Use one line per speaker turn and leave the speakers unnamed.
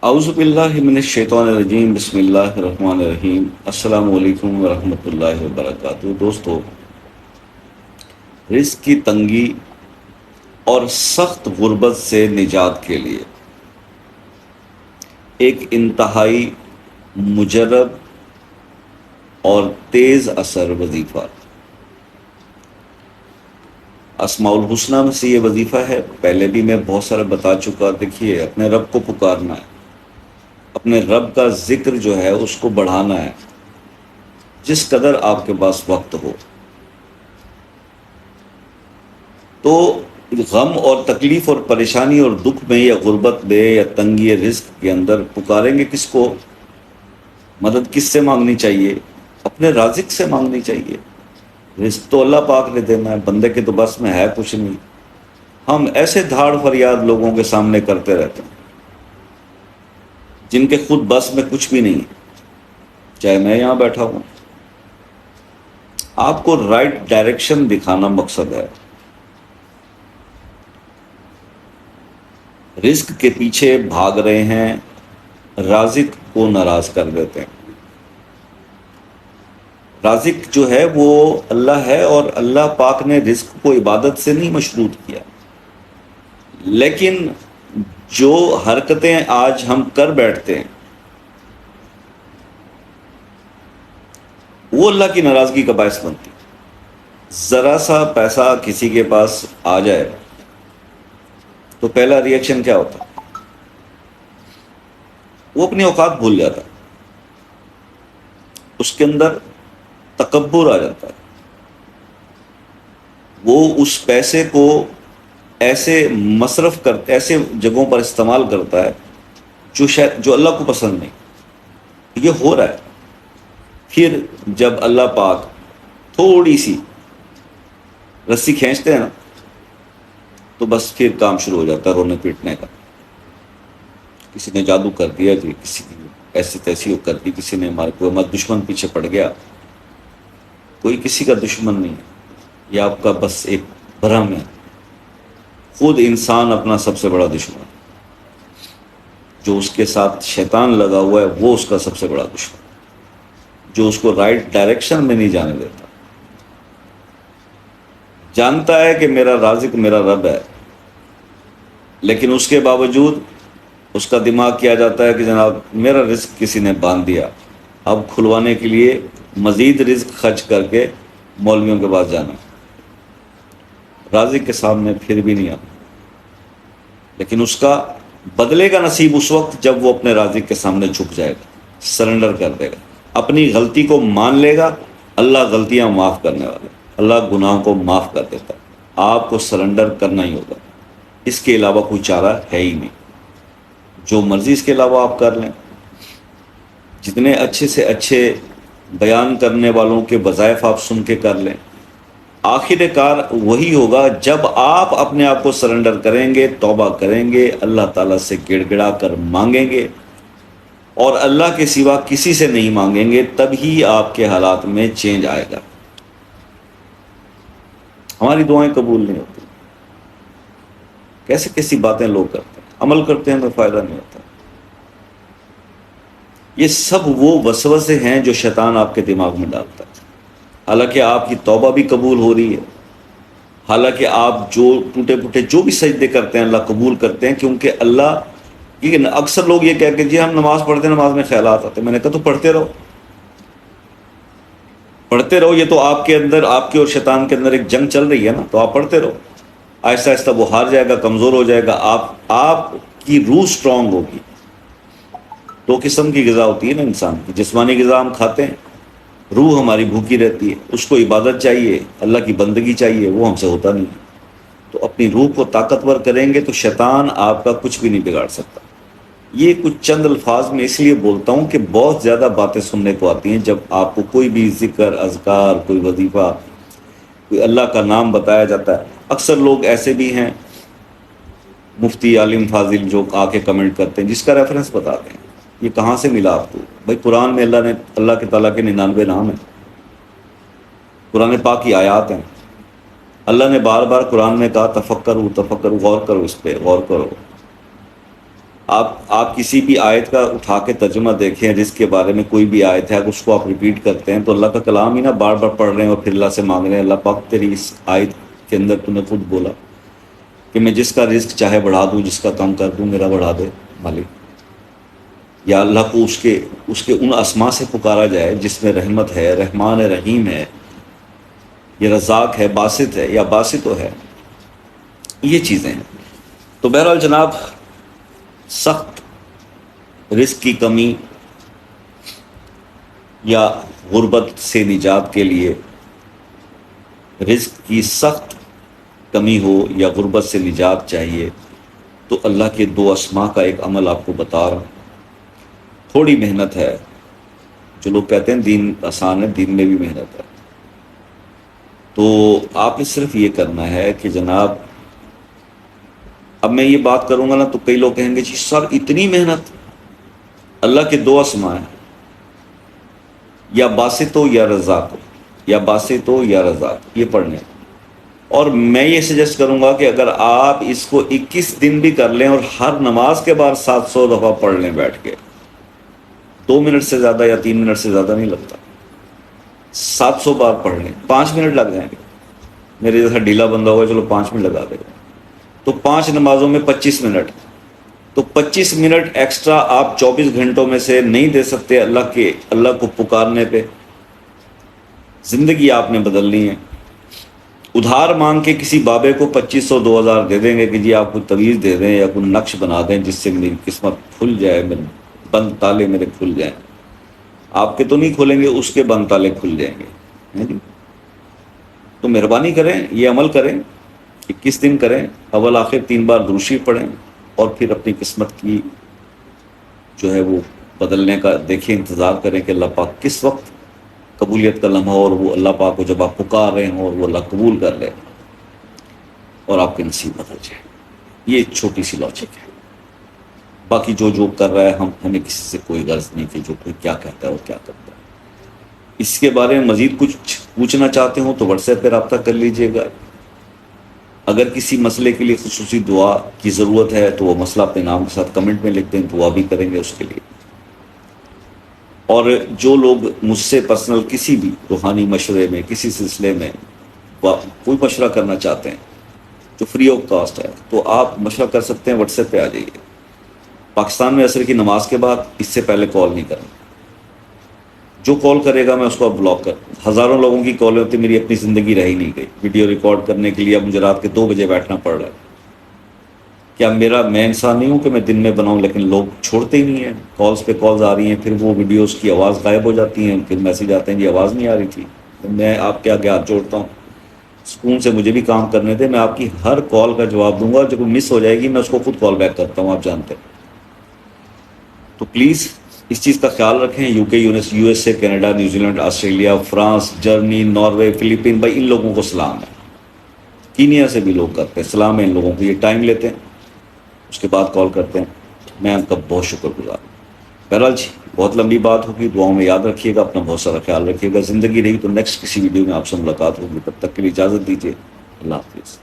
اعوذ باللہ من الشیطان الرجیم، بسم اللہ الرحمن الرحیم۔ السلام علیکم ورحمۃ اللہ وبرکاتہ۔ دوستو، رزق کی تنگی اور سخت غربت سے نجات کے لیے ایک انتہائی مجرب اور تیز اثر وظیفہ، اسماء الحسنہ میں سے یہ وظیفہ ہے۔ پہلے بھی میں بہت سارا بتا چکا۔ دیکھیے، اپنے رب کو پکارنا ہے، اپنے رب کا ذکر جو ہے اس کو بڑھانا ہے جس قدر آپ کے پاس وقت ہو۔ تو غم اور تکلیف اور پریشانی اور دکھ میں یا غربت میں یا تنگی رزق کے اندر پکاریں گے کس کو؟ مدد کس سے مانگنی چاہیے؟ اپنے رازق سے مانگنی چاہیے۔ رزق تو اللہ پاک نے دینا ہے، بندے کے تو بس میں ہے کچھ نہیں۔ ہم ایسے دھاڑ فریاد لوگوں کے سامنے کرتے رہتے ہیں جن کے خود بس میں کچھ بھی نہیں، چاہے میں یہاں بیٹھا ہوں۔ آپ کو رائٹ ڈائریکشن دکھانا مقصد ہے۔ رزق کے پیچھے بھاگ رہے ہیں، رازق کو ناراض کر دیتے ہیں۔ رازق جو ہے وہ اللہ ہے، اور اللہ پاک نے رزق کو عبادت سے نہیں مشروط کیا، لیکن جو حرکتیں آج ہم کر بیٹھتے ہیں وہ اللہ کی ناراضگی کا باعث بنتی۔ ذرا سا پیسہ کسی کے پاس آ جائے تو پہلا ریئیکشن کیا ہوتا؟ وہ اپنی اوقات بھول جاتا، اس کے اندر تکبر آ جاتا ہے۔ وہ اس پیسے کو ایسے مصرف کرتا، ایسے جگہوں پر استعمال کرتا ہے جو اللہ کو پسند نہیں۔ یہ ہو رہا ہے۔ پھر جب اللہ پاک تھوڑی سی رسی کھینچتے ہیں نا، تو بس پھر کام شروع ہو جاتا ہے رونے پیٹنے کا۔ کسی نے جادو کر دیا جی، کسی نے ایسی تیسی کر دی، کسی نے ہمارا دشمن پیچھے پڑ گیا۔ کوئی کسی کا دشمن نہیں ہے، یہ آپ کا بس ایک بھرم ہے۔ خود انسان اپنا سب سے بڑا دشمن ہے۔ جو اس کے ساتھ شیطان لگا ہوا ہے وہ اس کا سب سے بڑا دشمن، جو اس کو رائٹ ڈائریکشن میں نہیں جانے دیتا۔ جانتا ہے کہ میرا رازق میرا رب ہے، لیکن اس کے باوجود اس کا دماغ کیا جاتا ہے کہ جناب میرا رزق کسی نے باندھ دیا، اب کھلوانے کے لیے مزید رزق خرچ کر کے مولویوں کے پاس جانا۔ رازق کے سامنے پھر بھی نہیں آتا، لیکن اس کا بدلے کا نصیب اس وقت جب وہ اپنے رازق کے سامنے جھک جائے گا، سرنڈر کر دے گا، اپنی غلطی کو مان لے گا۔ اللہ غلطیاں معاف کرنے والا، اللہ گناہ کو معاف کر دیتا ہے۔ آپ کو سرنڈر کرنا ہی ہوگا، اس کے علاوہ کوئی چارہ ہے ہی نہیں۔ جو مرضی اس کے علاوہ آپ کر لیں، جتنے اچھے سے اچھے بیان کرنے والوں کے وظائف آپ سن کے کر لیں، آخر کار وہی ہوگا جب آپ اپنے آپ کو سرنڈر کریں گے، توبہ کریں گے، اللہ تعالیٰ سے گڑ گڑا کر مانگیں گے اور اللہ کے سوا کسی سے نہیں مانگیں گے، تب ہی آپ کے حالات میں چینج آئے گا۔ ہماری دعائیں قبول نہیں ہوتی، کیسی کیسی باتیں لوگ کرتے ہیں، عمل کرتے ہیں تو فائدہ نہیں ہوتا۔ یہ سب وہ وسوسے ہیں جو شیطان آپ کے دماغ میں ڈالتا ہے۔ حالانکہ آپ کی توبہ بھی قبول ہو رہی ہے، حالانکہ آپ جو ٹوٹے پھوٹے جو بھی سجدے کرتے ہیں اللہ قبول کرتے ہیں، کیونکہ اللہ یہ اکثر لوگ یہ کہہ کہ جی ہم نماز پڑھتے ہیں، نماز میں خیالات آتے ہیں۔ میں نے کہا تو پڑھتے رہو، پڑھتے رہو۔ یہ تو آپ کے اندر، آپ کے اور شیطان کے اندر ایک جنگ چل رہی ہے نا، تو آپ پڑھتے رہو۔ آہستہ آہستہ وہ ہار جائے گا، کمزور ہو جائے گا، آپ کی روح سٹرونگ ہوگی۔ دو قسم کی غذا ہوتی ہے نا انسان کی، جسمانی غذا ہم کھاتے ہیں، روح ہماری بھوکی رہتی ہے، اس کو عبادت چاہیے، اللہ کی بندگی چاہیے، وہ ہم سے ہوتا نہیں۔ تو اپنی روح کو طاقتور کریں گے تو شیطان آپ کا کچھ بھی نہیں بگاڑ سکتا۔ یہ کچھ چند الفاظ میں اس لیے بولتا ہوں کہ بہت زیادہ باتیں سننے کو آتی ہیں جب آپ کو کوئی بھی ذکر، اذکار، کوئی وظیفہ، کوئی اللہ کا نام بتایا جاتا ہے۔ اکثر لوگ ایسے بھی ہیں، مفتی عالم فاضل، جو آ کے کمنٹ کرتے ہیں، جس کا ریفرنس بتاتے ہیں یہ کہاں سے ملا آپ کو؟ بھائی قرآن میں اللہ کے تعالیٰ کے 99 نام ہیں، قرآن پاک کی آیات ہیں۔ اللہ نے بار بار قرآن میں کہا تفکروا، تفکروا، غور کرو، اس پہ غور کرو۔ آپ کسی بھی آیت کا اٹھا کے ترجمہ دیکھیں، رزق کے بارے میں کوئی بھی آیت ہے، اگر اس کو آپ ریپیٹ کرتے ہیں تو اللہ کا کلام ہی نا بار بار پڑھ رہے ہیں اور پھر اللہ سے مانگ رہے ہیں، اللہ پاک تیری اس آیت کے اندر تو نے خود بولا کہ میں جس کا رزق چاہے بڑھا دوں، جس کا کم کر دوں، میرا بڑھا دے مالک۔ یا اللہ کو اس کے ان اسما سے پکارا جائے جس میں رحمت ہے، رحمان ہے، رحیم ہے، یہ رزاق ہے، باسط ہے یا باسطو ہے، یہ چیزیں ہیں۔ تو بہرحال جناب، سخت رزق کی کمی یا غربت سے نجات کے لیے، رزق کی سخت کمی ہو یا غربت سے نجات چاہیے تو اللہ کے دو اسما کا ایک عمل آپ کو بتا رہا ہوں۔ تھوڑی محنت ہے، جو لوگ کہتے ہیں دین آسان ہے، دین میں بھی محنت ہے۔ تو آپ نے صرف یہ کرنا ہے کہ جناب، اب میں یہ بات کروں گا نا تو کئی لوگ کہیں گے جی سر اتنی محنت۔ اللہ کے دو اسما ہیں، یا باسط ہو یا رزاق ہو، یا باسط ہو یا رزاق، یہ پڑھنے۔ اور میں یہ سجیسٹ کروں گا کہ اگر آپ اس کو 21 دن بھی کر لیں اور ہر نماز کے بعد 700 دفعہ پڑھ لیں بیٹھ کے، 2 منٹ سے زیادہ یا 3 منٹ سے زیادہ نہیں لگتا، 700 بار پڑھ لیں، 5 منٹ لگ جائیں گے۔ میرے جیسا ڈھیلا بندہ ہوگا چلو 5 منٹ لگا دے گا، تو 5 نمازوں میں 25 منٹ، تو 25 منٹ ایکسٹرا آپ 24 گھنٹوں میں سے نہیں دے سکتے اللہ کو پکارنے پہ؟ زندگی آپ نے بدلنی ہے۔ ادھار مانگ کے کسی بابے کو 2500 2000 دے دیں گے کہ جی آپ کو تعویذ دے دیں یا کوئی نقش بنا دیں جس سے میری قسمت کھل جائے، میرے بند تالے میرے کھل جائیں۔ آپ کے تو نہیں کھولیں گے، اس کے بند تالے کھل جائیں گے۔ تو مہربانی کریں، یہ عمل کریں، 21 دن کریں، اول آخر 3 بار درود شریف پڑھیں، اور پھر اپنی قسمت کی جو ہے وہ بدلنے کا دیکھیں، انتظار کریں کہ اللہ پاک کس وقت قبولیت کا لمحہ، اور وہ اللہ پاک کو جب آپ پکار رہے ہوں اور وہ اللہ قبول کر لے اور آپ کے نصیب بدل جائے۔ یہ ایک چھوٹی سی لاجک ہے۔ باقی جو کر رہا ہے، ہمیں کسی سے کوئی غرض نہیں کہ جو کوئی کیا کہتا ہے اور کیا کرتا ہے۔ اس کے بارے میں مزید کچھ پوچھنا چاہتے ہوں تو واٹس ایپ پہ رابطہ کر لیجئے گا۔ اگر کسی مسئلے کے لیے خصوصی دعا کی ضرورت ہے تو وہ مسئلہ اپنے نام کے ساتھ کمنٹ میں لکھ دیں، دعا بھی کریں گے اس کے لیے۔ اور جو لوگ مجھ سے پرسنل کسی بھی روحانی مشورے میں، کسی سلسلے میں کوئی مشورہ کرنا چاہتے ہیں جو فری آف کاسٹ ہے، تو آپ مشورہ کر سکتے ہیں، واٹس ایپ پہ آ جائیے۔ پاکستان میں عصر کی نماز کے بعد اس سے پہلے کال نہیں کرنا۔ جو کال کرے گا میں اس کو بلاک کر، ہزاروں لوگوں کی کالیں ہوتی، میری اپنی زندگی رہی نہیں گئی۔ ویڈیو ریکارڈ کرنے کے لیے اب مجھے رات کے 2 بجے بیٹھنا پڑ رہا ہے۔ کیا میں انسان نہیں ہوں کہ میں دن میں بناؤں، لیکن لوگ چھوڑتے ہی نہیں ہیں، کالز پہ کالز آ رہی ہیں، پھر وہ ویڈیوز کی آواز غائب ہو جاتی ہیں، پھر میسیج آتے ہیں جی آواز نہیں آ رہی تھی۔ میں آپ کے آگے ہاتھ جوڑتا ہوں، سکون سے مجھے بھی کام کرنے دیں، میں آپ کی ہر کال کا جواب دوں گا، جو کوئی مس ہو جائے گی میں اس کو خود کال بیک کرتا ہوں، آپ جانتے ہیں۔ تو پلیز اس چیز کا خیال رکھیں۔ یو کے، U S A, Canada, New Zealand, Australia, France, Germany, Norway, Philippines, بھائی ان لوگوں کو سلام ہے۔ کینیا سے بھی لوگ کرتے ہیں، سلام ہے ان لوگوں کو، یہ ٹائم لیتے ہیں اس کے بعد کال کرتے ہیں، میں ان کا بہت شکر گزار ہوں۔ بہرحال جی بہت لمبی بات ہوگی، دعاؤں میں یاد رکھیے گا، اپنا بہت سارا خیال رکھیے گا۔ زندگی رہی تو نیکسٹ کسی ویڈیو میں آپ سے ملاقات ہوگی، تب تک کے لیے اجازت دیجیے، اللہ حافظ۔